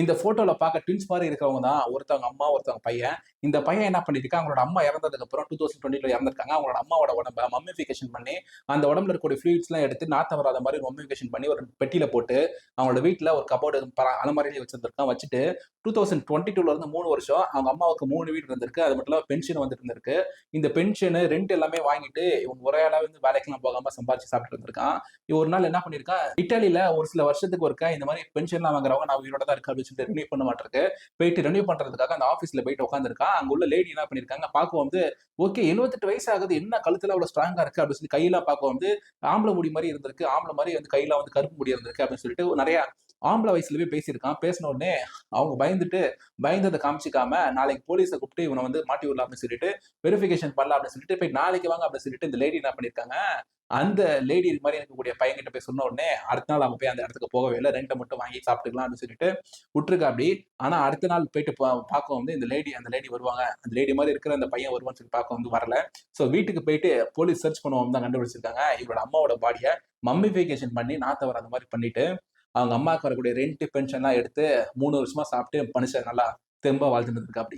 இந்த போட்டோல பார்க்க ட்வின்ஸ் மாரி இருக்கிறவங்க தான் ஒருத்தவங்க அம்மா, ஒருத்தவங்க பையன். இந்த பையன் என்ன பண்ணியிருக்கான், அவங்களோட அம்மா இறந்ததுக்கு அப்புறம் 2020ல இறந்திருக்காங்க. அவங்களோட அம்மாவோட உடம்ப மம்மிஃபிகேஷன் பண்ணி, அந்த உடம்புல இருக்கக்கூடிய ஃப்ளூயிட்ஸ்லாம் எடுத்து நாத்தம் வராத மாரி மம்மிஃபிகேஷன் பண்ணி ஒரு பெட்டியில போட்டு, அவங்களோட வீட்ல ஒரு கப்போர்டு அலமாரியில வச்சிருந்திருக்கான். வச்சுட்டு 2022ல இருந்து 3 வருஷம் அவங்க அம்மாவுக்கு 3 வீடு இருந்திருக்கு. அது மட்டும் இல்லாம பென்ஷன் வந்துட்டு இருந்திருக்கு. இந்த பென்ஷனு, ரெண்ட் எல்லாமே வாங்கிட்டு இவன் ஒரே ஆளா வந்து வேலைக்கெல்லாம் போகாம சம்பாதிச்சு சாப்பிட்டு இருந்திருக்கான். இவன் ஒரு நாள் என்ன பண்ணியிருக்கான், இட்டாலியில ஒரு சில வருஷத்துக்கு ஒருக்கா இந்த மாரி பென்ஷன்லாம் வாங்குறவங்க நான் உயிரோட தான் இருக்கேன் அப்படின்னு சொல்லிட்டு ரினியூ பண்ண மாட்டிருக்கு. போயிட்டு ரினியூ பண்றதுக்காக அந்த ஆஃபீஸ்ல போயிட்டு உட்கார்ந்திருக்கான். அங்க உள்ள லேடி என்ன பண்ணியிருக்காங்க, பார்க்க வந்து ஓகே 78 வயசு ஆகுது. என்ன கழுத்துல அவ்வளவு ஸ்ட்ராங்கா இருக்கு அப்படின்னு சொல்லி கையெல்லாம் பார்க்க வந்து ஆம்பள முடி மாரி இருந்திருக்கு. ஆம்பள மாரி வந்து கையெல்லாம் வந்து கருப்பு முடி இருந்திருக்கு அப்படின்னு சொல்லிட்டு நெறைய ஆம்பள வயசுல போய் பேசியிருக்கான். பேசின உடனே அவங்க பயந்துட்டு, பயந்தத காமிச்சுக்காம நாளைக்கு போலீஸ கூப்பிட்டு இவன வந்து மாட்டி விடலாம் அப்படின்னு சொல்லிட்டு வெரிஃபிகேஷன் பண்ணலாம் அப்படின்னு சொல்லிட்டு போய் நாளைக்கு வாங்க அப்படின்னு சொல்லிட்டு இந்த லேடி என்ன பண்ணியிருக்காங்க, அந்த லேடி இது மாரி இருக்கக்கூடிய பையன்கிட்ட போய் சொன்ன உடனே, அடுத்த நாள் அவன் போய் அந்த இடத்துக்கு போகவே இல்ல. ரெண்ட்ட மட்டும் வாங்கி சாப்பிட்டுக்கலாம் அப்படின்னு சொல்லிட்டு விட்டுருக்காப்படி. ஆனா அடுத்த நாள் போயிட்டு பார்க்க வந்து அந்த லேடி வருவாங்க. அந்த லேடி மாரி இருக்கிற அந்த பையன் வருவான்னு சொல்லி பார்க்க வந்து வரல. ஸோ வீட்டுக்கு போயிட்டு போலீஸ் சர்ச் பண்ணுவோம் தான் கண்டுபிடிச்சிருக்காங்க. இவரோட அம்மாவோட பாடிய மம்மிஃபிகேஷன் பண்ணி நாத்தம் வராத மாரி பண்ணிட்டு, அவங்க அம்மாவுக்கு வரக்கூடிய ரெண்ட், பென்ஷன்லாம் எடுத்து 3 வருஷமா சாப்பிட்டு மனுஷன் நல்லா தெம்பா வாழ்ந்துட்டு இருந்திருக்காப்படி.